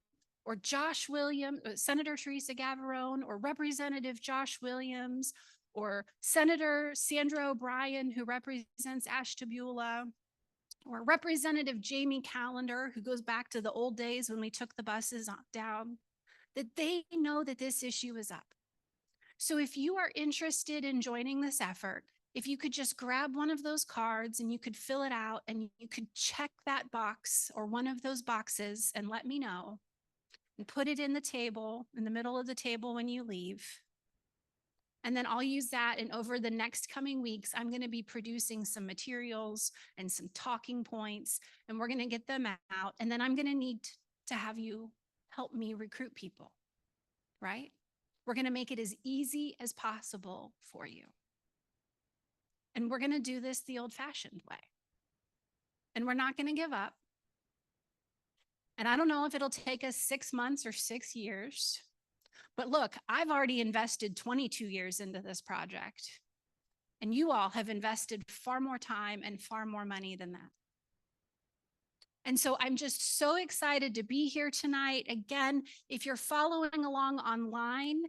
or Josh Williams, Senator Teresa Gavarone or Representative Josh Williams or Senator Sandra O'Brien, who represents Ashtabula, or Representative Jamie Callender, who goes back to the old days when we took the buses down, that they know that this issue is up. So if you are interested in joining this effort, if you could just grab one of those cards and you could fill it out and you could check that box or one of those boxes and let me know and put it in the table, in the middle of the table when you leave. And then I'll use that. And over the next coming weeks, I'm going to be producing some materials and some talking points, and we're going to get them out. And then I'm going to need to have you help me recruit people, right? We're going to make it as easy as possible for you. And we're going to do this the old-fashioned way. And we're not going to give up. And I don't know if it'll take us 6 months or 6 years. But look, I've already invested 22 years into this project. And you all have invested far more time and far more money than that. And so I'm just so excited to be here tonight. Again, if you're following along online,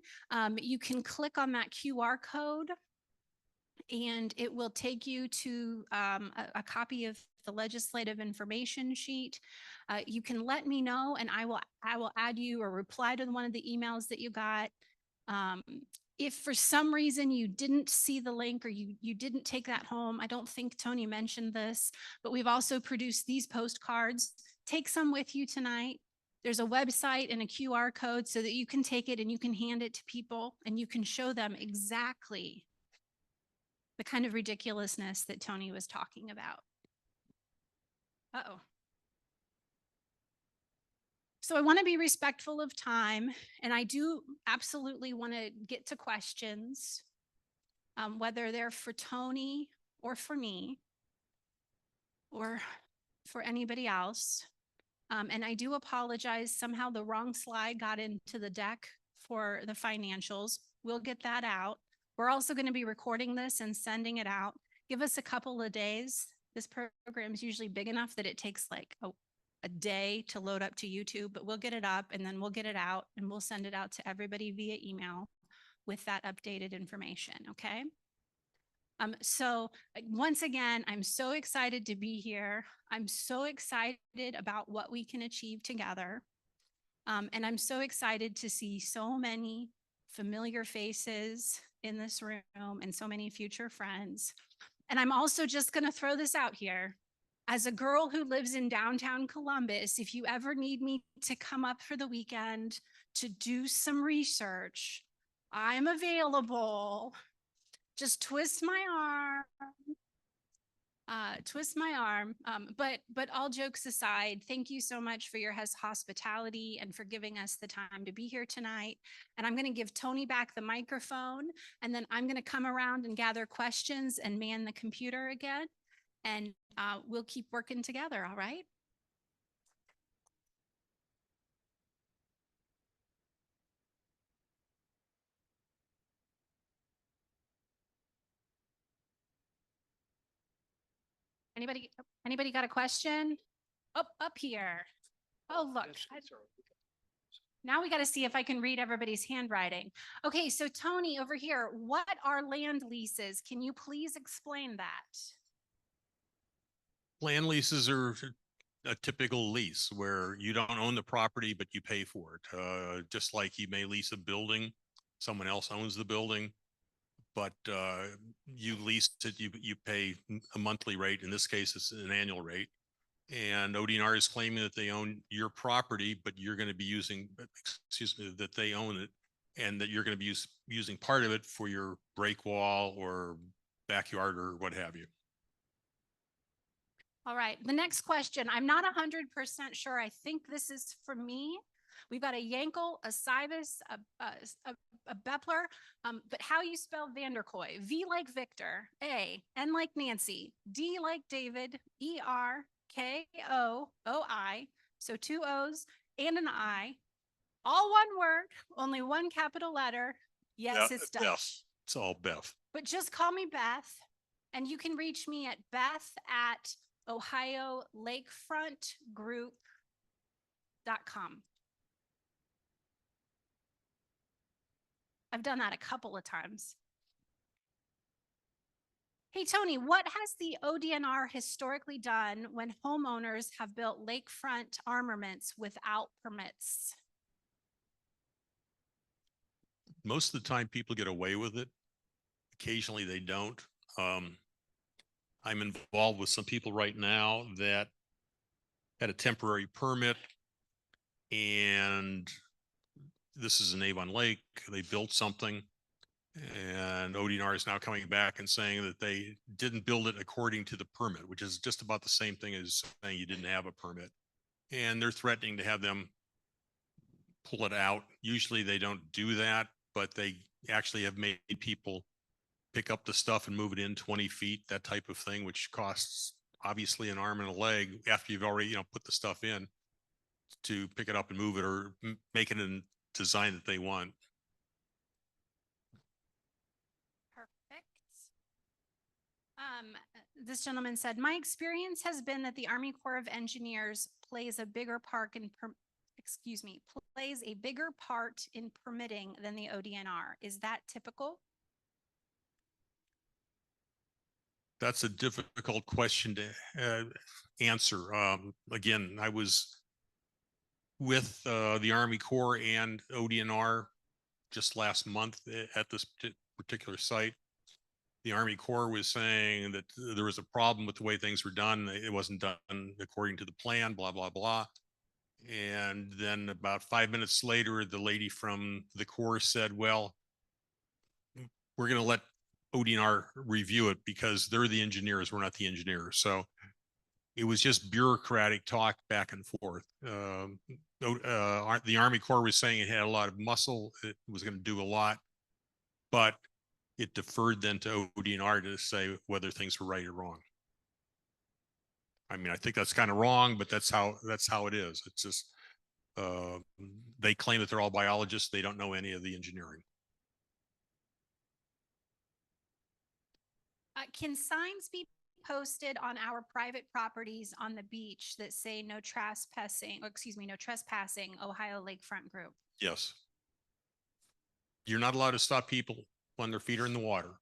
you can click on that QR code and it will take you to a copy of the legislative information sheet. You can let me know and I will add you or reply to one of the emails that you got. Um, if for some reason you didn't see the link or you didn't take that home, I don't think Tony mentioned this, but we've also produced these postcards. Take some with you tonight. There's a website and a QR code so that you can take it and you can hand it to people and you can show them exactly the kind of ridiculousness that Tony was talking about. Uh-oh. So I want to be respectful of time, and I do absolutely want to get to questions, whether they're for Tony or for me or for anybody else. And I do apologize. Somehow the wrong slide got into the deck for the financials. We'll get that out. We're also going to be recording this and sending it out. Give us a couple of days. This program is usually big enough that it takes like a day to load up to YouTube, but we'll get it up and then we'll get it out and we'll send it out to everybody via email with that updated information. Okay. So once again, I'm so excited to be here. I'm so excited about what we can achieve together. And I'm so excited to see so many familiar faces in this room and so many future friends. And I'm also just going to throw this out here. As a girl who lives in downtown Columbus, if you ever need me to come up for the weekend to do some research, I'm available. Just twist my arm. But all jokes aside, thank you so much for your hospitality and for giving us the time to be here tonight. And I'm going to give Tony back the microphone, and then I'm going to come around and gather questions and man the computer again. And we'll keep working together, all right? Anybody got a question? Up here. Oh, look. Now we got to see if I can read everybody's handwriting. Okay, so Tony over here, what are land leases? Can you please explain that?
Land leases are a typical lease where you don't own the property, but you pay for it. Just like you may lease a building, someone else owns the building, but you lease it, you pay a monthly rate. In this case, it's an annual rate. And ODNR is claiming that they own your property, but you're going to be using, that they own it, and that you're going to be using part of it for your break wall or backyard or what have you.
All right, the next question. I'm not 100% sure. I think this is for me. We've got a Yankel, a Cybus, a Bepler, but how you spell Vanderkoy? V like Victor, A, N like Nancy, D like David, E-R, K-O-O-I, so 2 O's and an I, all one word, only one capital letter. Yes, it's Dutch.
Beth. It's all Beth.
But just call me Beth, and you can reach me at beth@OhioLakefrontGroup.com. I've done that a couple of times. Hey, Tony, what has the ODNR historically done when homeowners have built lakefront armaments without permits?
Most of the time people get away with it. Occasionally they don't. I'm involved with some people right now that had a temporary permit, and this is in Avon Lake. They built something, and ODNR is now coming back and saying that they didn't build it according to the permit, which is just about the same thing as saying you didn't have a permit. And they're threatening to have them pull it out. Usually they don't do that, but they actually have made people pick up the stuff and move it in 20 feet, that type of thing, which costs obviously an arm and a leg after you've already, put the stuff in, to pick it up and move it or make it in design that they want.
Perfect. This gentleman said, my experience has been that the Army Corps of Engineers plays a bigger part in permitting than the ODNR. Is that typical?
That's a difficult question to answer. Again, I was with the Army Corps and ODNR just last month at this particular site. The Army Corps was saying that there was a problem with the way things were done. It wasn't done according to the plan, blah, blah, blah. And then about 5 minutes later, the lady from the Corps said, well, we're going to let ODNR review it because they're the engineers. We're not the engineers. So it was just bureaucratic talk back and forth. The Army Corps was saying it had a lot of muscle. It was going to do a lot, but it deferred then to ODNR to say whether things were right or wrong. I mean, I think that's kind of wrong, but that's how it is. It's just they claim that they're all biologists. They don't know any of the engineering.
Can signs be posted on our private properties on the beach that say no trespassing, no trespassing, Ohio Lakefront Group?
Yes. You're not allowed to stop people when their feet are in the water,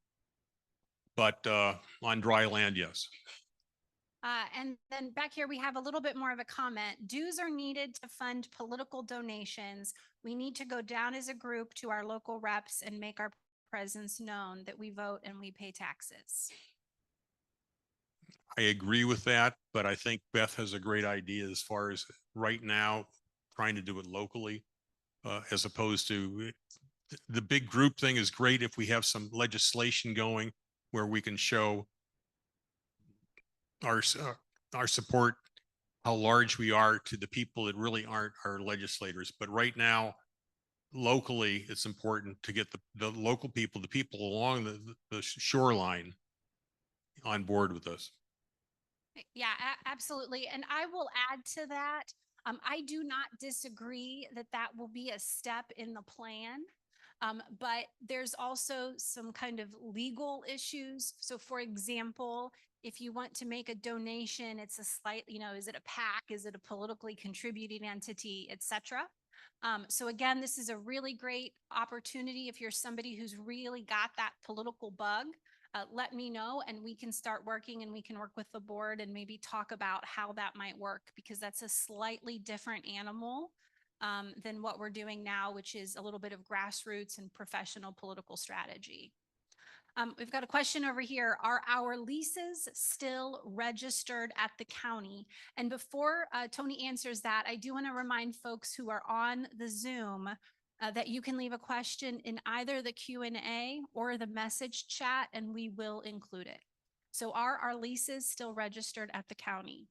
but on dry land, yes.
And then back here, we have a little bit more of a comment. Dues are needed to fund political donations. We need to go down as a group to our local reps and make our presence known that we vote and we pay taxes.
I agree with that, but I think Beth has a great idea as far as right now trying to do it locally, as opposed to the big group thing is great if we have some legislation going where we can show our support, how large we are to the people that really aren't our legislators. But right now, locally, it's important to get the local people, the people along the shoreline on board with us.
Yeah, absolutely. And I will add to that. I do not disagree that that will be a step in the plan. But there's also some kind of legal issues. So for example, if you want to make a donation, it's a slight, is it a PAC? Is it a politically contributing entity, et cetera? So again, this is a really great opportunity. If you're somebody who's really got that political bug, let me know and we can start working and we can work with the board and maybe talk about how that might work, because that's a slightly different animal than what we're doing now, which is a little bit of grassroots and professional political strategy. We've got a question over here. Are our leases still registered at the county? And before Tony answers that, I do want to remind folks who are on the Zoom that you can leave a question in either the Q&A or the message chat, and we will include it. So are our leases still registered at the county?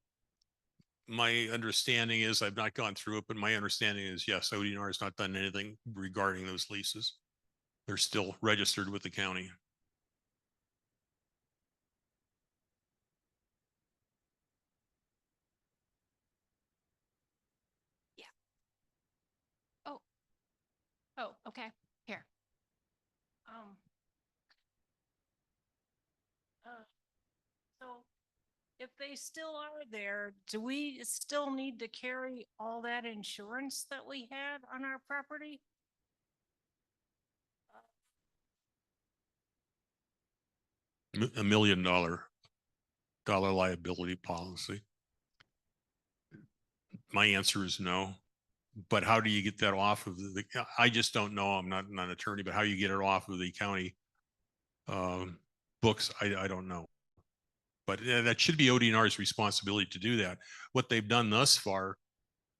My understanding is, I've not gone through it, but my understanding is yes, ODNR has not done anything regarding those leases. They're still registered with the county.
Yeah. Oh, okay. Here.
So if they still are there, do we still need to carry all that insurance that we had on our property?
$1 million liability policy. My answer is no. But how do you get that off of the, I just don't know. I'm not an attorney, but how you get it off of the county books, I don't know. But that should be ODNR's responsibility to do that. What they've done thus far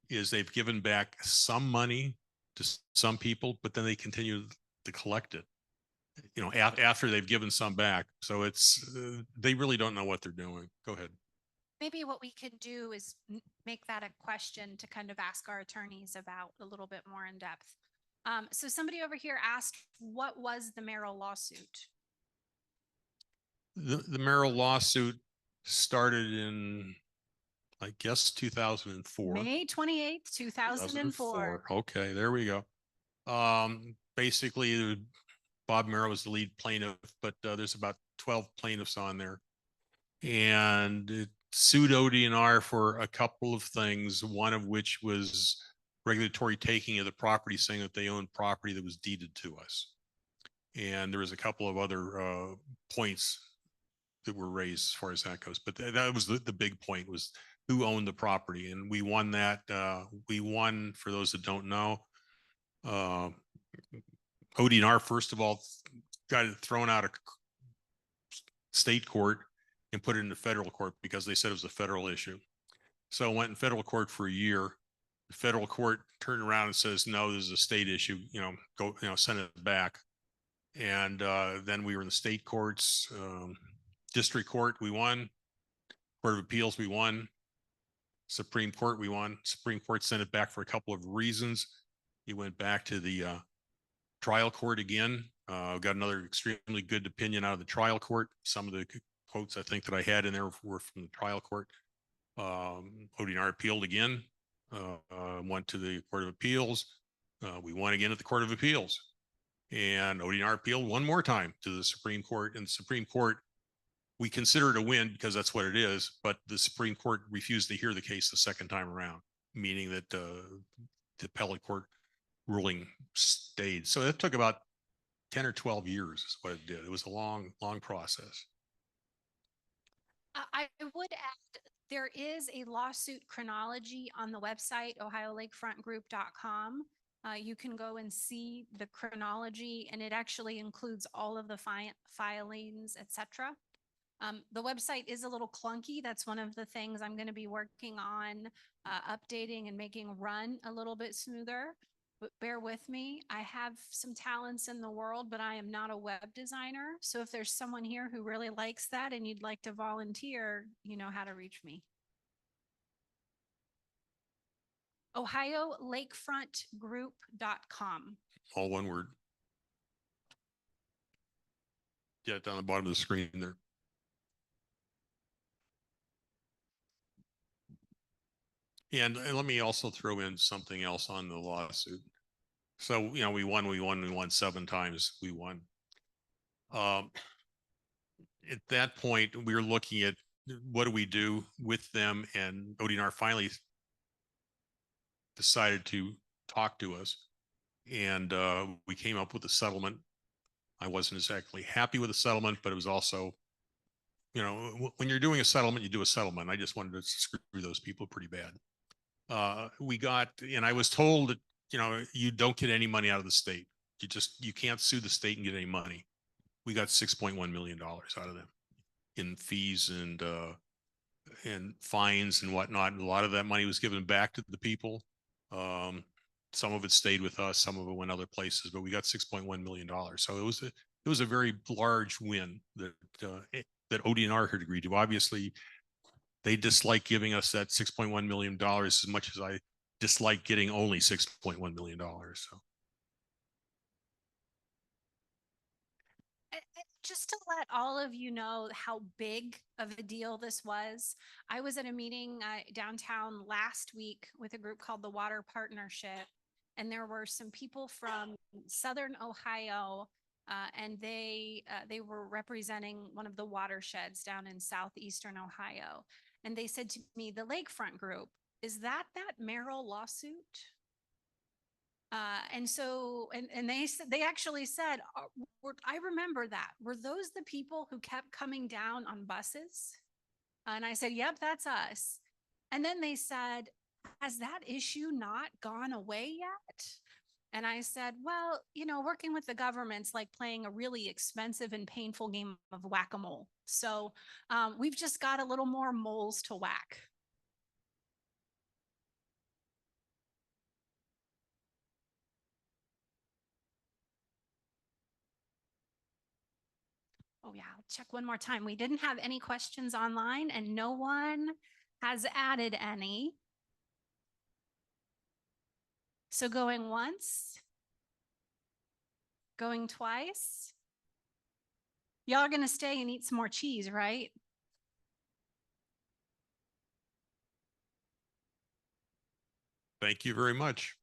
is they've given back some money to some people, but then they continue to collect it, after they've given some back. So it's, they really don't know what they're doing. Go ahead.
Maybe what we could do is make that a question to kind of ask our attorneys about a little bit more in depth. So somebody over here asked, what was the Merrill lawsuit?
The Merrill lawsuit started in, I guess, 2004.
May 28th, 2004.
Okay, there we go. Basically, Bob Merrill was the lead plaintiff, but there's about 12 plaintiffs on there. And it sued ODNR for a couple of things, one of which was regulatory taking of the property, saying that they owned property that was deeded to us. And there was a couple of other points that were raised as far as that goes. But that was the big point, was who owned the property. And we won that. We won, for those that don't know, ODNR, first of all, got it thrown out of state court and put it into federal court because they said it was a federal issue. So it went in federal court for a year. The federal court turned around and says, no, this is a state issue, go, send it back. And then we were in the state courts, district court, we won. Court of Appeals, we won. Supreme Court, we won. Supreme Court sent it back for a couple of reasons. It went back to the trial court again. Got another extremely good opinion out of the trial court. Some of the quotes I think that I had in there were from the trial court. ODNR appealed again, went to the Court of Appeals. We won again at the Court of Appeals. And ODNR appealed one more time to the Supreme Court. And the Supreme Court, we consider it a win because that's what it is, but the Supreme Court refused to hear the case the second time around, meaning that the appellate court ruling stayed. So it took about 10 or 12 years is what it did. It was a long, long process.
I would add, there is a lawsuit chronology on the website, ohiolakefrontgroup.com. You can go and see the chronology, and it actually includes all of the filings, etc. The website is a little clunky. That's one of the things I'm going to be working on updating and making run a little bit smoother. But bear with me. I have some talents in the world, but I am not a web designer. So if there's someone here who really likes that and you'd like to volunteer, you know how to reach me. OhioLakefrontGroup.com.
All one word. Yeah, down the bottom of the screen there. And let me also throw in something else on the lawsuit. So, we won 7 times. We won. At that point, we were looking at what do we do with them, and ODNR finally decided to talk to us, and we came up with a settlement. I wasn't exactly happy with the settlement, but it was also, when you're doing a settlement, you do a settlement. I just wanted to screw those people pretty bad. And I was told that, you don't get any money out of the state. You can't sue the state and get any money. We got $6.1 million out of them in fees and fines and whatnot. And a lot of that money was given back to the people. Some of it stayed with us, some of it went other places, but we got $6.1 million. So it was a very large win that ODNR had agreed to. Obviously, they dislike giving us that $6.1 million as much as I dislike getting only $6.1 million. So.
Just to let all of you know how big of a deal this was, I was at a meeting downtown last week with a group called the Water Partnership, and there were some people from Southern Ohio, and they were representing one of the watersheds down in southeastern Ohio. And they said to me, the Lakefront Group, is that Merrill lawsuit? And so, and they actually said, I remember that. Were those the people who kept coming down on buses? And I said, yep, that's us. And then they said, has that issue not gone away yet? And I said, well, working with the government's like playing a really expensive and painful game of whack-a-mole. So we've just got a little more moles to whack. Oh yeah, I'll check one more time. We didn't have any questions online and no one has added any. So going once, going twice. Y'all are gonna stay and eat some more cheese, right?
Thank you very much.